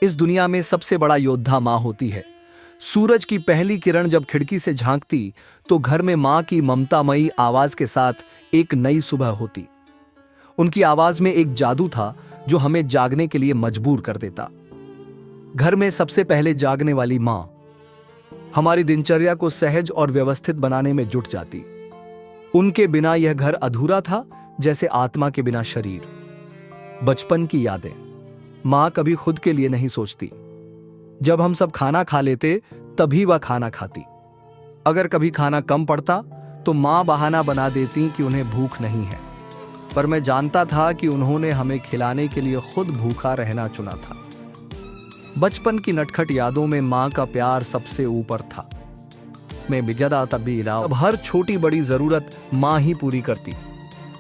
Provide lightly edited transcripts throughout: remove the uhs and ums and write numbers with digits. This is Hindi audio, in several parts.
इस दुनिया में सबसे बड़ा योद्धा माँ होती है। सूरज की पहली किरण जब खिड़की से झांकती तो घर में माँ की ममतामयी आवाज के साथ एक नई सुबह होती। उनकी आवाज में एक जादू था जो हमें जागने के लिए मजबूर कर देता। घर में सबसे पहले जागने वाली माँ हमारी दिनचर्या को सहज और व्यवस्थित बनाने में जुट जाती। उनके बिना यह घर अधूरा था, जैसे आत्मा के बिना शरीर। बचपन की यादें। माँ कभी खुद के लिए नहीं सोचती। जब हम सब खाना खा लेते तभी वह खाना खाती। अगर कभी खाना कम पड़ता तो माँ बहाना बना देती कि उन्हें भूख नहीं है, पर मैं जानता था कि उन्होंने हमें खिलाने के लिए खुद भूखा रहना चुना था। बचपन की नटखट यादों में माँ का प्यार सबसे ऊपर था। मैं बिगड़ा तब्दीला, अब हर छोटी बड़ी जरूरत माँ ही पूरी करती।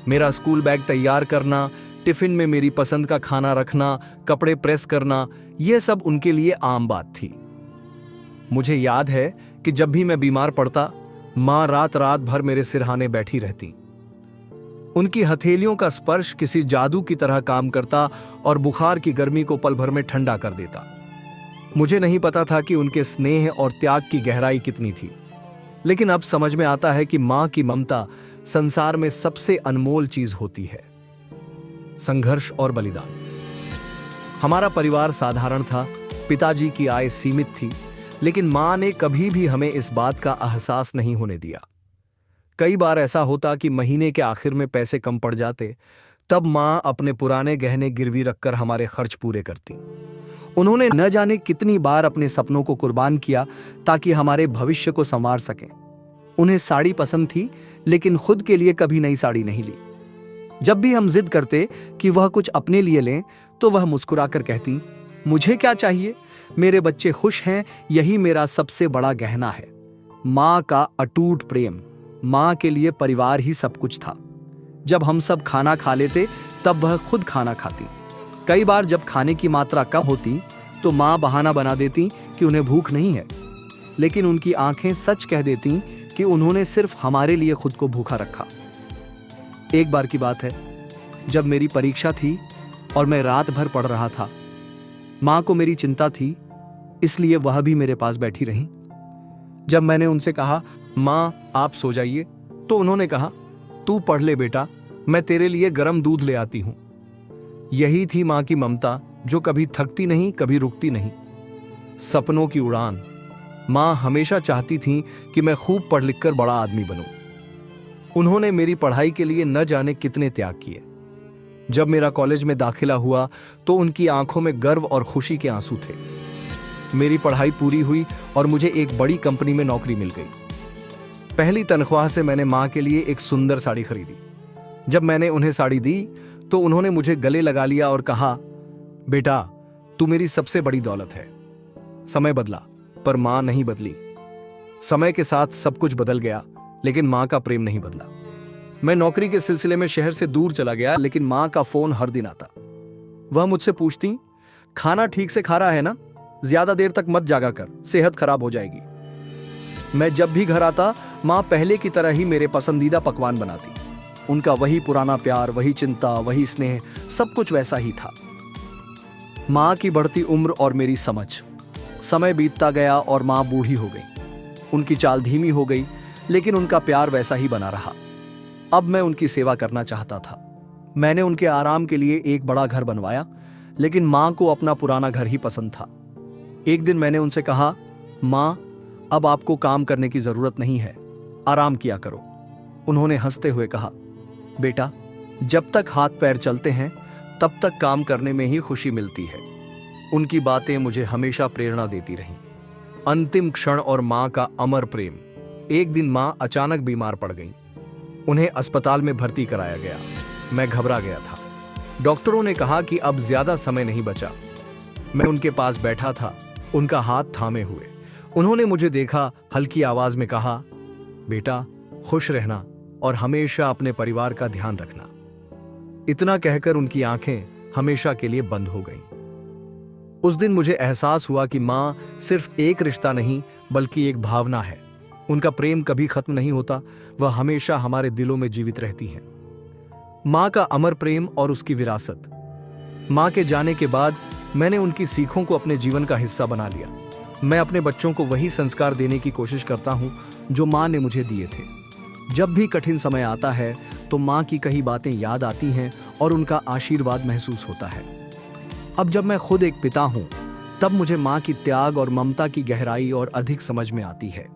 मेरा स्कूल बैग तैयार करना, टिफिन में मेरी पसंद का खाना रखना, कपड़े प्रेस करना, यह सब उनके लिए आम बात थी। मुझे याद है कि जब भी मैं बीमार पड़ता, माँ रात रात भर मेरे सिरहाने बैठी रहती। उनकी हथेलियों का स्पर्श किसी जादू की तरह काम करता और बुखार की गर्मी को पल भर में ठंडा कर देता। मुझे नहीं पता था कि उनके स्नेह और त्याग की गहराई कितनी थी, लेकिन अब समझ में आता है कि माँ की ममता संसार में सबसे अनमोल चीज होती है। संघर्ष और बलिदान। हमारा परिवार साधारण था, पिताजी की आय सीमित थी, लेकिन मां ने कभी भी हमें इस बात का एहसास नहीं होने दिया। कई बार ऐसा होता कि महीने के आखिर में पैसे कम पड़ जाते, तब मां अपने पुराने गहने गिरवी रखकर हमारे खर्च पूरे करती। उन्होंने न जाने कितनी बार अपने सपनों को कुर्बान किया ताकि हमारे भविष्य को संवार सकें। उन्हें साड़ी पसंद थी, लेकिन खुद के लिए कभी नई साड़ी नहीं ली। जब भी हम जिद करते कि वह कुछ अपने लिए लें, तो वह मुस्कुराकर कहती, मुझे क्या चाहिए, मेरे बच्चे खुश हैं, यही मेरा सबसे बड़ा गहना है। माँ का अटूट प्रेम। माँ के लिए परिवार ही सब कुछ था। जब हम सब खाना खा लेते तब वह खुद खाना खाती। कई बार जब खाने की मात्रा कम होती तो माँ बहाना बना देती कि उन्हें भूख नहीं है, लेकिन उनकी आंखें सच कह देती कि उन्होंने सिर्फ हमारे लिए खुद को भूखा रखा। एक बार की बात है, जब मेरी परीक्षा थी और मैं रात भर पढ़ रहा था। माँ को मेरी चिंता थी, इसलिए वह भी मेरे पास बैठी रही। जब मैंने उनसे कहा, माँ आप सो जाइए, तो उन्होंने कहा, तू पढ़ ले बेटा, मैं तेरे लिए गर्म दूध ले आती हूं। यही थी माँ की ममता, जो कभी थकती नहीं, कभी रुकती नहीं। सपनों की उड़ान। माँ हमेशा चाहती थी कि मैं खूब पढ़ लिख कर बड़ा आदमी बनूं। उन्होंने मेरी पढ़ाई के लिए न जाने कितने त्याग किए। जब मेरा कॉलेज में दाखिला हुआ तो उनकी आंखों में गर्व और खुशी के आंसू थे। मेरी पढ़ाई पूरी हुई और मुझे एक बड़ी कंपनी में नौकरी मिल गई। पहली तनख्वाह से मैंने माँ के लिए एक सुंदर साड़ी खरीदी। जब मैंने उन्हें साड़ी दी तो उन्होंने मुझे गले लगा लिया और कहा, बेटा तू मेरी सबसे बड़ी दौलत है। समय बदला, पर माँ नहीं बदली। समय के साथ सब कुछ बदल गया, लेकिन माँ का प्रेम नहीं बदला। मैं नौकरी के सिलसिले में शहर से दूर चला गया, लेकिन माँ का फोन हर दिन आता। वह मुझसे पूछती, खाना ठीक से खा रहा है ना, ज्यादा देर तक मत जागा कर, सेहत खराब हो जाएगी। मैं जब भी घर आता, माँ पहले की तरह ही मेरे पसंदीदा पकवान बनाती। उनका वही पुराना प्यार, वही चिंता, वही स्नेह, सब कुछ वैसा ही था। माँ की बढ़ती उम्र और मेरी समझ। समय बीतता गया और माँ बूढ़ी हो गई। उनकी चाल धीमी हो गई, लेकिन उनका प्यार वैसा ही बना रहा। अब मैं उनकी सेवा करना चाहता था। मैंने उनके आराम के लिए एक बड़ा घर बनवाया, लेकिन माँ को अपना पुराना घर ही पसंद था। एक दिन मैंने उनसे कहा, माँ अब आपको काम करने की जरूरत नहीं है, आराम किया करो। उन्होंने हंसते हुए कहा, बेटा जब तक हाथ पैर चलते हैं तब तक काम करने में ही खुशी मिलती है। उनकी बातें मुझे हमेशा प्रेरणा देती रहीं। अंतिम क्षण और माँ का अमर प्रेम। एक दिन माँ अचानक बीमार पड़ गई। उन्हें अस्पताल में भर्ती कराया गया। मैं घबरा गया था। डॉक्टरों ने कहा कि अब ज्यादा समय नहीं बचा। मैं उनके पास बैठा था, उनका हाथ थामे हुए। उन्होंने मुझे देखा, हल्की आवाज में कहा, बेटा खुश रहना और हमेशा अपने परिवार का ध्यान रखना। इतना कहकर उनकी आंखें हमेशा के लिए बंद हो गईं। उस दिन मुझे एहसास हुआ कि माँ सिर्फ एक रिश्ता नहीं, बल्कि एक भावना है। उनका प्रेम कभी खत्म नहीं होता, वह हमेशा हमारे दिलों में जीवित रहती हैं। माँ का अमर प्रेम और उसकी विरासत। माँ के जाने के बाद मैंने उनकी सीखों को अपने जीवन का हिस्सा बना लिया। मैं अपने बच्चों को वही संस्कार देने की कोशिश करता हूँ जो माँ ने मुझे दिए थे। जब भी कठिन समय आता है तो माँ की कई बातें याद आती हैं और उनका आशीर्वाद महसूस होता है। अब जब मैं खुद एक पिता हूँ तब मुझे माँ की त्याग और ममता की गहराई और अधिक समझ में आती है।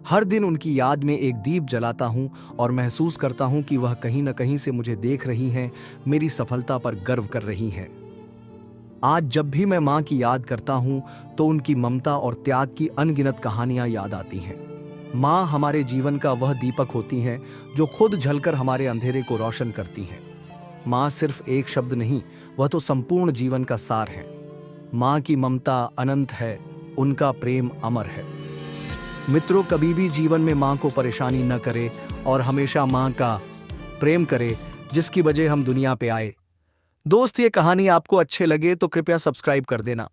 हर दिन उनकी याद में एक दीप जलाता हूँ और महसूस करता हूँ कि वह कहीं न कहीं से मुझे देख रही हैं, मेरी सफलता पर गर्व कर रही हैं। आज जब भी मैं माँ की याद करता हूँ तो उनकी ममता और त्याग की अनगिनत कहानियां याद आती हैं। माँ हमारे जीवन का वह दीपक होती हैं जो खुद जलकर हमारे अंधेरे को रोशन करती हैं। माँ सिर्फ एक शब्द नहीं, वह तो संपूर्ण जीवन का सार है। माँ की ममता अनंत है, उनका प्रेम अमर है। मित्रों, कभी भी जीवन में माँ को परेशानी न करे और हमेशा माँ का प्रेम करे जिसकी वजह हम दुनिया पे आए। दोस्त, ये कहानी आपको अच्छे लगे तो कृपया सब्सक्राइब कर देना।